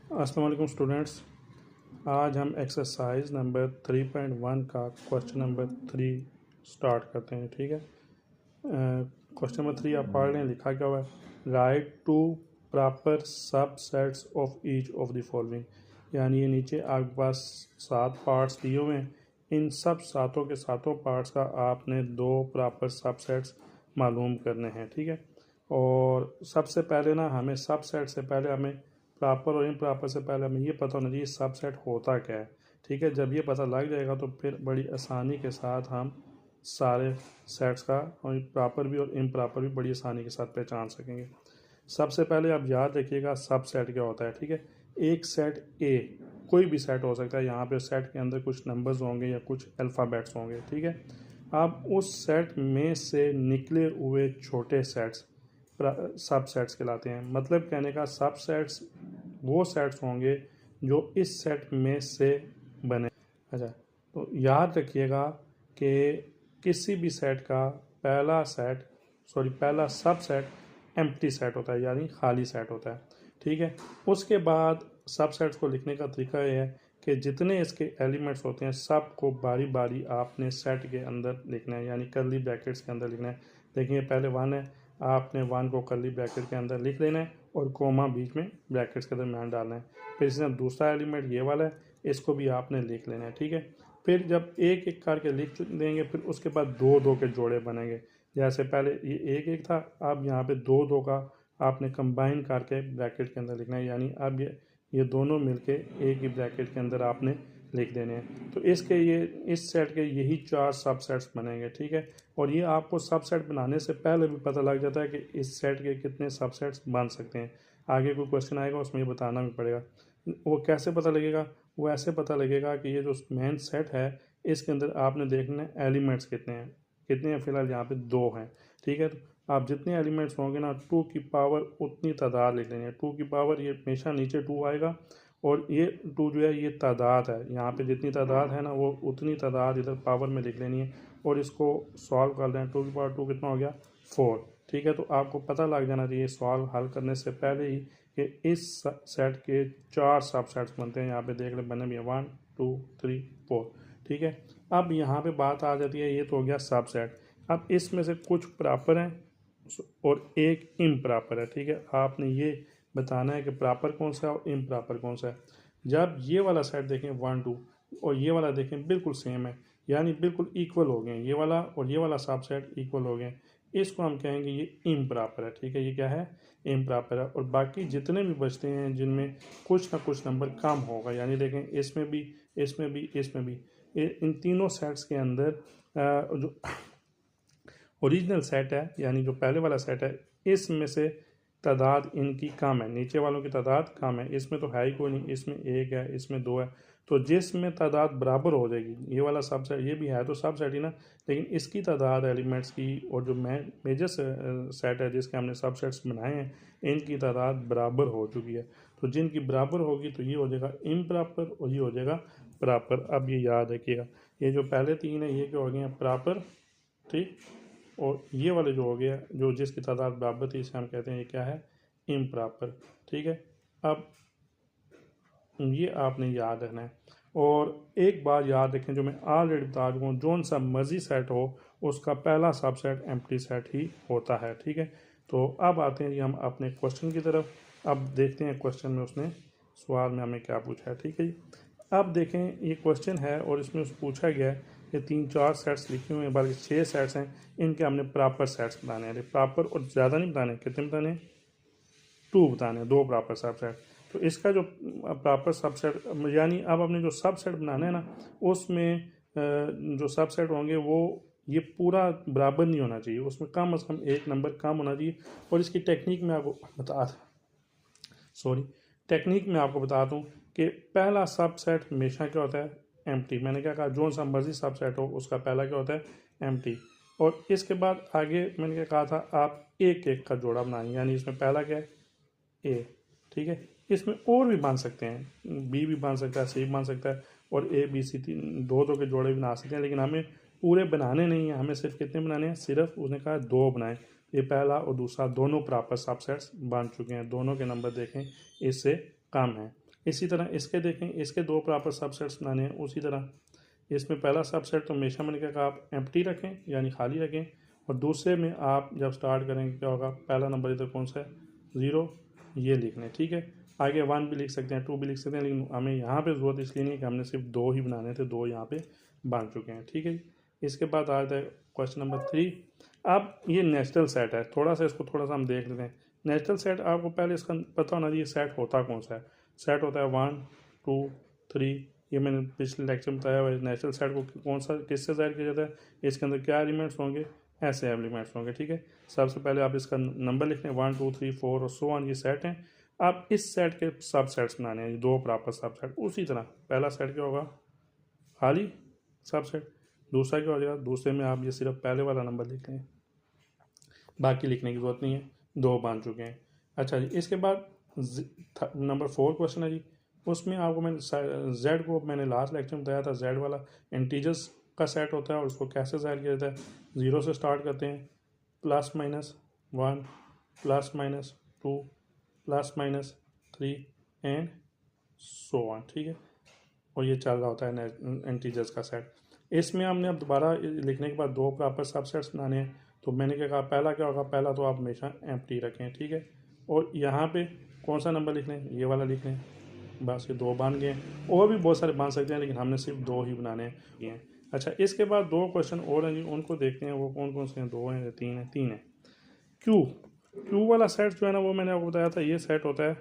अस्सलाम वालेकुम स्टूडेंट्स। आज हम एक्सरसाइज नंबर 3.1 का क्वेश्चन नंबर 3 स्टार्ट करते हैं। ठीक है, क्वेश्चन नंबर 3 आप पढ़ लें। लिखा क्या हुआ है? राइट टू प्रॉपर सब sets of each of the following. यानी ये नीचे आपके पास 7 पार्ट्स दिए हुए हैं। इन सब सातों के सातों पार्ट्स का आपने 2 प्रॉपर सब सेट्स मालूम करने हैं। ठीक है, और सबसे पहले ना हमें सब सेट से पहले हमें प्रॉपर और इम्प्रॉपर से पहले हमें ये पता होना चाहिए सबसेट होता क्या है। ठीक है, जब ये पता लग जाएगा तो फिर बड़ी आसानी के साथ हम सारे सेट्स का और प्रॉपर भी और इम्प्रॉपर भी बड़ी आसानी के साथ पहचान सकेंगे। सबसे पहले आप याद रखिएगा सबसेट क्या होता है। ठीक है, एक सेट ए कोई भी सेट हो सकता है। यहाँ पे सेट के अंदर कुछ नंबर्स होंगे या कुछ अल्फ़ाबेट्स होंगे। ठीक है, अब उस सेट में से निकले हुए छोटे सेट्स सब सेट्स कहलाते हैं। मतलब कहने का सब सेट्स वो सेट्स होंगे जो इस सेट में से बने। अच्छा, तो याद रखिएगा कि किसी भी सेट का पहला सब सेट एम्प्टी सेट होता है, यानी खाली सेट होता है। ठीक है, उसके बाद सब सेट्स को लिखने का तरीका यह है कि जितने इसके एलिमेंट्स होते हैं सबको बारी बारी आपने सेट के अंदर लिखना है, यानी कर्ली ब्रैकेट्स के अंदर लिखना है। देखिए पहले 1 है, आपने 1 को कर्ली ब्रैकेट के अंदर लिख लेना है और कोमा बीच में ब्रैकेट्स के दरम्यान डालना है। फिर इसमें दूसरा एलिमेंट ये वाला है, इसको भी आपने लिख लेना है। ठीक है, फिर जब एक एक करके लिख देंगे फिर उसके बाद 2-2 के जोड़े बनेंगे। जैसे पहले ये एक एक था, अब यहाँ पे 2-2 का आपने कंबाइन करके ब्रैकेट के अंदर लिखना है, यानी अब ये दोनों मिलके एक ही ब्रैकेट के अंदर आपने लिख देने हैं। तो इस सेट के यही 4 सब सेट्स बनेंगे। ठीक है, और ये आपको सब सेट बनाने से पहले भी पता लग जाता है कि इस सेट के कितने सब सेट्स बन सकते हैं। आगे कोई क्वेश्चन आएगा उसमें ये बताना भी पड़ेगा। वो कैसे पता लगेगा? वो ऐसे पता लगेगा कि ये जो मेन सेट है इसके अंदर आपने देखना है एलिमेंट्स कितने हैं। फिलहाल यहाँ पे 2 हैं। ठीक है, तो आप जितने एलिमेंट्स होंगे ना 2 की पावर उतनी तादाद लिख लेनी है। 2 की पावर ये हमेशा नीचे 2 आएगा और ये 2 जो है ये तादाद है। यहाँ पे जितनी तादाद है ना वो उतनी तादाद इधर पावर में लिख लेनी है और इसको सॉल्व कर लें। 2 की पावर 2 कितना हो गया? 4। ठीक है, तो आपको पता लग जाना चाहिए सॉल्व हल करने से पहले ही कि इस सेट के 4 सब सेट्स बनते हैं। यहाँ पे देख ले बने भी 1 2 3 4। ठीक है, अब यहाँ पे बात आ जाती है, ये तो हो गया सब सेट। अब इसमें से कुछ प्रॉपर हैं और एक इम्प्रॉपर है। ठीक है, आपने ये बताना है कि प्रॉपर कौन सा है और इम्प्रॉपर कौन सा है। जब ये वाला सेट देखें 1 2 और ये वाला देखें बिल्कुल सेम है, यानी बिल्कुल इक्वल हो गए, ये वाला और ये वाला सब सेट इक्वल हो गए, इसको हम कहेंगे ये इम्प्रॉपर है। ठीक है, ये क्या है? इम्प्रॉपर है। और बाकी जितने भी बचते हैं जिनमें कुछ ना कुछ नंबर कम होगा, यानी देखें इसमें भी इसमें भी इसमें भी इन तीनों सेट्स के अंदर जो ओरिजिनल सेट है यानी जो पहले वाला सेट है इसमें से तादाद इनकी कम है, नीचे वालों की तादाद कम है। इसमें तो है ही कोई नहीं, इसमें 1 है, इसमें 2 है। तो जिसमें तादाद बराबर हो जाएगी, ये वाला सब सेट, ये भी है तो सब सेट ही ना, लेकिन इसकी तादाद एलिमेंट्स की और जो मेजर सेट है जिसके हमने सब सेट्स बनाए हैं इनकी तादाद बराबर हो चुकी है। तो जिनकी बराबर होगी तो ये हो जाएगा इम्प्रॉपर और ये हो जाएगा प्रॉपर। अब ये याद रखिएगा, ये जो पहले 3 है ये क्या हो गए हैं? प्रॉपर। ठीक, और ये वाले जो हो गया जो जिसकी तादाद बराबर थी इसे हम कहते हैं ये क्या है? इम्प्रॉपर। ठीक है, अब ये आपने याद रखना है। और एक बात याद रखें जो मैं ऑलरेडी बता चुका हूँ, जोन सा मर्जी सेट हो उसका पहला सबसेट एम्प्टी सेट ही होता है। ठीक है, तो अब आते हैं जी हम अपने क्वेश्चन की तरफ। अब देखते हैं क्वेश्चन में उसने सवाल में हमें क्या पूछा है। ठीक है जी, अब देखें ये क्वेश्चन है और इसमें पूछा गया है ये 3-4 सेट्स लिखे हुए हैं, बल्कि 6 सेट्स हैं। इनके हमने प्रॉपर सेट्स बताने हैं। प्रॉपर और ज़्यादा नहीं बताने, कितने बताने? 2 बताने, 2 प्रॉपर सबसेट। तो इसका जो प्रॉपर सबसेट यानी अब अपने जो सबसेट बनाना है ना उसमें जो सबसेट होंगे वो ये पूरा बराबर नहीं होना चाहिए, उसमें कम से कम एक नंबर कम होना चाहिए। और इसकी टेक्निक में आपको बता दूं कि पहला सबसेट हमेशा क्या होता है? एम्प्टी। मैंने क्या कहा? जो सा मर्जी सबसेट हो उसका पहला क्या होता है? एम्प्टी। और इसके बाद आगे मैंने क्या कहा था? आप एक एक का जोड़ा बनाएंगे, यानी इसमें पहला क्या है? ए। ठीक है, इसमें और भी बन सकते हैं, बी भी बन सकता है, सी भी बन सकता है और ए बी सी 2-2 के जोड़े भी बना सकते हैं, लेकिन हमें पूरे बनाने नहीं है, हमें सिर्फ कितने बनाने हैं? सिर्फ उसने कहा 2 बनाए। ये पहला और दूसरा दोनों प्रॉपर सबसेट्स बन चुके हैं, दोनों के नंबर देखें इससे कम है। इसी तरह इसके देखें, इसके दो प्रॉपर सबसेट्स बनाने हैं। उसी तरह इसमें पहला सबसेट तो हमेशा मैंने कहा आप एम्प्टी रखें यानी खाली रखें, और दूसरे में आप जब स्टार्ट करेंगे क्या होगा, पहला नंबर इधर कौन सा है, 0, ये लिखना है। ठीक है, आगे 1 भी लिख सकते हैं, 2 भी लिख सकते हैं, लेकिन हमें यहाँ पे ज़रूरत इसलिए नहीं है कि हमने सिर्फ 2 ही बनाने थे, 2 यहाँ पे बन चुके हैं। ठीक है जी। इसके बाद आता है क्वेश्चन नंबर 3। अब ये नेचुरल सेट है, थोड़ा सा इसको थोड़ा सा हम देख लेते हैं। नेचुरल सेट आपको पहले इसका पता होना चाहिए सेट होता कौन सा है। सेट होता है 1 2 3, ये मैंने पिछले लेक्चर में बताया हुआ है। नेचुरल सेट को कौन सा किससे ज़ाहिर किया जाता है, इसके अंदर क्या एलिमेंट्स होंगे, ऐसे एलिमेंट्स होंगे। ठीक है, सबसे पहले आप इसका नंबर लिख लें, 1 2 3 4 और सो ऑन, ये सेट हैं। आप इस सेट के सब सेट्स बनाने हैं, दो प्रॉपर सब सेट। उसी तरह पहला सेट क्या होगा, खाली सब सेट। दूसरा क्या हो जाएगा, दूसरे में आप ये सिर्फ पहले वाला नंबर लिख लें, बाकी लिखने की जरूरत नहीं है, 2 बन चुके हैं। अच्छा जी, इसके बाद नंबर 4 क्वेश्चन है जी। उसमें आपको मैंने जेड को मैंने लास्ट लेक्चर में बताया था, जेड वाला इंटीजर्स का सेट होता है और उसको कैसे ज़ाहिर किया जाता है। 0 से स्टार्ट करते हैं, +-1 +-2 +-3 एंड सो ऑन। ठीक है, और ये चल रहा होता है इंटीजर्स का सेट। इसमें हमने अब दोबारा लिखने के बाद 2 प्रॉपर सबसेट्स बनाने हैं। तो मैंने क्या कहा, पहला क्या होगा, पहला तो आप हमेशा एम्प्टी रखें। ठीक है, और यहाँ पे कौन सा नंबर लिख लें, ये वाला लिख लें, बस ये 2 बन गए। और भी बहुत सारे बन सकते हैं, लेकिन हमने सिर्फ 2 ही बनाने हैं। अच्छा, इसके बाद 2 क्वेश्चन और हैं जी, उनको देखते हैं वो कौन कौन से हैं। 2 हैं या 3 हैं, 3 हैं। क्यू वाला सेट जो है ना, वो मैंने आपको बताया था, ये सेट होता है।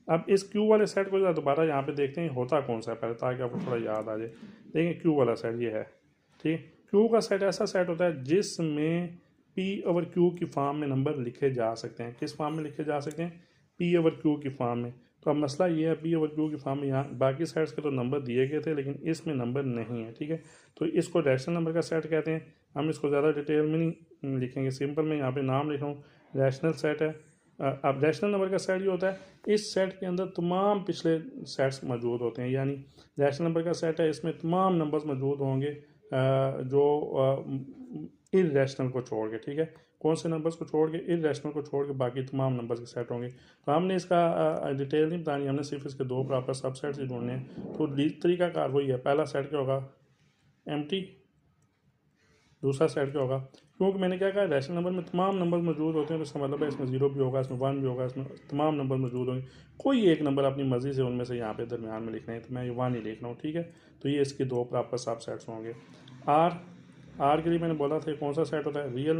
अब इस क्यू वाले सेट को दोबारा यहाँ पे देखते हैं होता कौन सा है पहले, ताकि आपको थोड़ा याद आ जाए। देखिए क्यू वाला सेट ये है। ठीक, क्यू का सेट ऐसा सेट होता है जिसमें पी ओवर क्यू की फॉर्म में नंबर लिखे जा सकते हैं। किस फॉर्म में लिखे जा सकते हैं, पी ओवर क्यू की फॉर्म में। तो अब मसला ये है, पी ओवर क्यू की फॉर्म में यहाँ बाकी सेट्स के तो नंबर दिए गए थे, लेकिन इसमें नंबर नहीं है। ठीक है, तो इसको रैशनल नंबर का सेट कहते हैं। हम इसको ज़्यादा डिटेल में नहीं लिखेंगे, सिंपल में यहाँ पे नाम लिख रहा हूँ, रैशनल सेट है। अब रैशनल नंबर का सेट ये होता है, इस सेट के अंदर तमाम पिछले सेट्स मौजूद होते हैं। यानी रैशनल नंबर का सेट है, इसमें तमाम नंबर्स मौजूद होंगे जो इर्रेशनल को छोड़ के। ठीक है, कौन से नंबर्स को छोड़ के, इर्रेशनल को छोड़ के बाकी तमाम नंबर्स के सेट होंगे। तो हमने इसका डिटेल नहीं बतानी, हमने सिर्फ इसके 2 प्रॉपर सब सेट्स ही ढूंढने हैं। तो तरीकाकार वही है, पहला सेट क्या होगा, एम्प्टी। दूसरा सेट क्या होगा, क्योंकि मैंने क्या कहा, रैशनल नंबर में तमाम नंबर मौजूद होते हैं, तो इसका मतलब है इसमें 0 भी होगा, इसमें 1 भी होगा, इसमें तमाम नंबर मौजूद होंगे। कोई एक नंबर अपनी मर्जी से उनमें से यहाँ पे दरमियान में लिखना है, तो मैं ये 1 ही लिख रहा हूँ। ठीक है, तो ये इसके 2 प्रॉपर सब सेट्स होंगे। आर के लिए मैंने बोला था कौन सा सेट होता है, रियल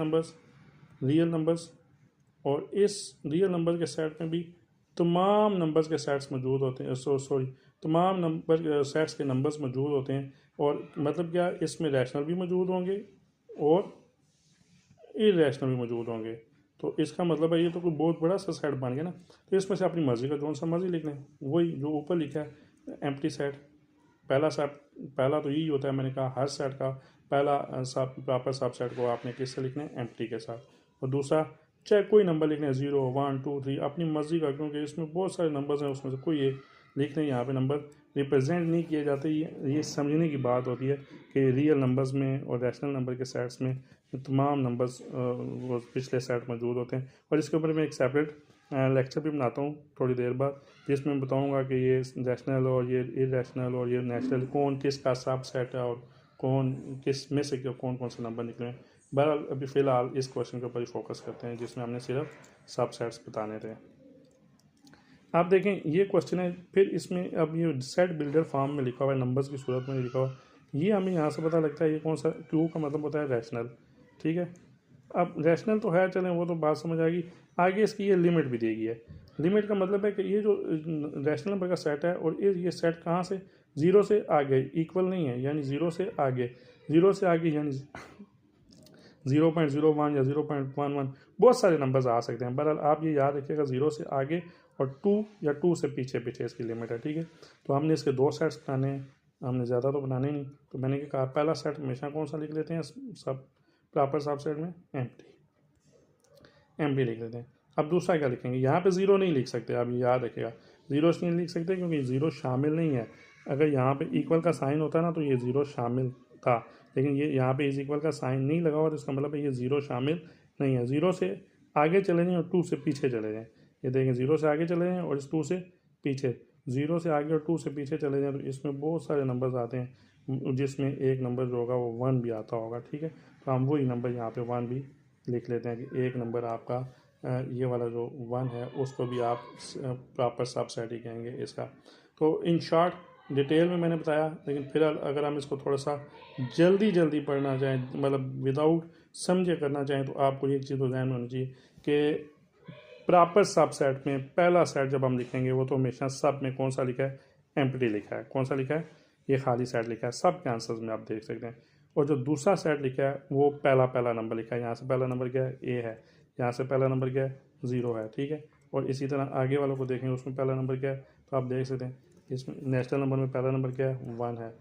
नंबर्स। और इस रियल नंबर के सेट में भी तमाम नंबर्स के सेट्स मौजूद होते हैं, सॉरी तमाम नंबर सेट्स के नंबर्स मौजूद होते हैं। और मतलब क्या, इसमें रैशनल भी मौजूद होंगे और इरेशनल भी मौजूद होंगे। तो इसका मतलब है ये तो कोई बहुत बड़ा सा सेट बन गया ना। तो इसमें से अपनी मर्जी का जो सा मर्जी लिख लें, वही जो ऊपर लिखा है एम्प्टी सेट। पहला तो यही होता है, मैंने कहा हर सेट का पहला सब प्रॉपर सब सेट को आपने किससे लिखना है, एम्प्टी के साथ। और दूसरा चाहे कोई नंबर लिखना है, 0 1 2 3 अपनी मर्जी का, क्योंकि इसमें बहुत सारे नंबर्स हैं, उसमें से कोई एक लिखने, यहाँ पे नंबर रिप्रेजेंट नहीं किए जाते। ये समझने की बात होती है कि रियल नंबर्स में और रैशनल नंबर के सेट्स में तमाम नंबर्स वो पिछले सेट मौजूद होते हैं। और इसके ऊपर मैं एक सेपरेट लेक्चर भी बनाता हूँ थोड़ी देर बाद, जिसमें बताऊँगा कि ये रैशनल और ये इरेशनल और ये नेचुरल कौन किसका सब सेट है और कौन किस में से कौन कौन से नंबर निकले हैं। बहरहाल अभी फ़िलहाल इस क्वेश्चन के ऊपर ही फोकस करते हैं, जिसमें हमने सिर्फ सब सेट्स बताने थे। आप देखें ये क्वेश्चन है, फिर इसमें अब ये सेट बिल्डर फॉर्म में लिखा हुआ है, नंबर्स की सूरत में लिखा हुआ है। ये हमें यहाँ से पता लगता है ये कौन सा, क्यू का मतलब होता है रैशनल। ठीक है, अब रैशनल तो है, चलें वो तो बात समझ आएगी। आगे इसकी ये लिमिट भी देगी है। लिमिट का मतलब है कि ये जो रैशनल नंबर का सेट है और ये सेट कहाँ से, 0 से आगे इक्वल नहीं है, यानी 0 से आगे यानी 0.01 या 0.11 बहुत सारे नंबर्स आ सकते हैं। बहरहाल आप ये याद रखिएगा, 0 से आगे और 2 या 2 से पीछे इसकी लिमिट है। ठीक है, तो हमने इसके 2 सेट्स बनाने हैं, हमने ज़्यादा तो बनाने नहीं। तो मैंने क्या कहा, पहला सेट हमेशा कौन सा लिख लेते हैं, सब प्रॉपर सब सेट में एम्प्टी लिख लेते हैं। अब दूसरा क्या लिखेंगे, यहाँ पे 0 नहीं लिख सकते, आप ये याद रखिएगा, 0 नहीं लिख सकते क्योंकि 0 शामिल नहीं है। अगर यहाँ पे इक्वल का साइन होता ना तो ये 0 शामिल था, लेकिन ये यहाँ पे इज इक्वल का साइन नहीं लगा हुआ, तो इसका मतलब है ये 0 शामिल नहीं है। 0 से आगे चले जाएँ और 2 से पीछे चले जाएँ। ये देखें, 0 से आगे चले जाएँ और इस 2 से पीछे, ज़ीरो से आगे और टू से पीछे चले जाएँ तो इसमें बहुत सारे नंबर्स आते हैं, जिसमें एक नंबर जो होगा वो वन भी आता होगा। ठीक है, तो हम वही नंबर यहाँ पे वन भी लिख लेते हैं कि एक नंबर आपका ये वाला जो वन है उसको भी आप प्रॉपर सबसेट ही कहेंगे इसका। तो इन शॉर्ट डिटेल में मैंने बताया, लेकिन फिर अगर हम इसको थोड़ा सा जल्दी पढ़ना चाहें, मतलब विदाउट समझे करना चाहें, तो आपको एक चीज़ तो ध्यान में होनी चाहिए कि प्रॉपर सबसेट में पहला सेट जब हम लिखेंगे वो तो हमेशा सब में कौन सा लिखा है, एम्प्टी लिखा है। कौन सा लिखा है, ये खाली सेट लिखा है, सब के आंसर्स में आप देख सकते हैं। और जो दूसरा सेट लिखा है वो पहला नंबर लिखा है, यहाँ से पहला नंबर क्या है, ए है, यहाँ से पहला नंबर क्या है, ज़ीरो है। ठीक है, और इसी तरह आगे वालों को देखेंगे उसमें पहला नंबर क्या है, तो आप देख सकते हैं इसमें नेशनल नंबर में पहला नंबर क्या है, वन है।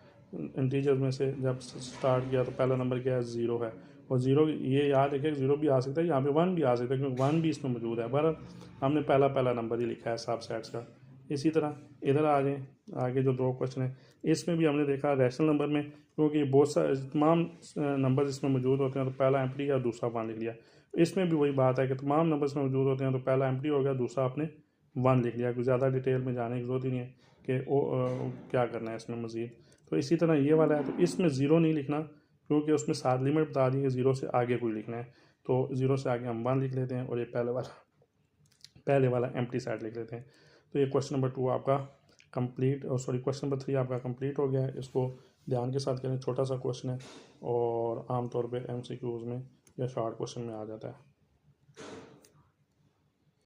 इंटीजर्स में से जब स्टार्ट किया तो पहला नंबर क्या है, ज़ीरो है। और ज़ीरो ये याद रखिए, ज़ीरो भी आ सकता है, यहाँ पे वन भी आ सकता है, क्योंकि वन भी इसमें मौजूद है, पर हमने पहला नंबर ही लिखा है सब सेट्स का। इसी तरह इधर आ जाएँ, आगे जो दो क्वेश्चन है इसमें भी हमने देखा रैशनल नंबर में, क्योंकि बहुत सारे तमाम नंबर इसमें मौजूद होते हैं तो पहला एम्प्टी और दूसरा वन लिख लिया। इसमें भी वही बात है कि तमाम नंबर इसमें मौजूद होते हैं तो पहला एम्प्टी हो गया, दूसरा आपने वन लिख लिया। कुछ ज़्यादा डिटेल में जाने की ज़रूरत ही नहीं है कि क्या करना है इसमें मज़ीद। तो इसी तरह ये वाला है, तो इसमें ज़ीरो नहीं लिखना, क्योंकि उसमें सात लिमिट बता दी है, ज़ीरो से आगे कोई लिखना है तो ज़ीरो से आगे हम वन लिख लेते हैं और ये पहले वाला एम्प्टी सेट लिख लेते हैं। तो ये क्वेश्चन नंबर टू आपका कंप्लीट, और सॉरी क्वेश्चन नंबर थ्री आपका कंप्लीट हो गया है। इसको ध्यान के साथ करें, छोटा सा क्वेश्चन है और आमतौर पे एमसीक्यूज़ में या शॉर्ट क्वेश्चन में आ जाता है।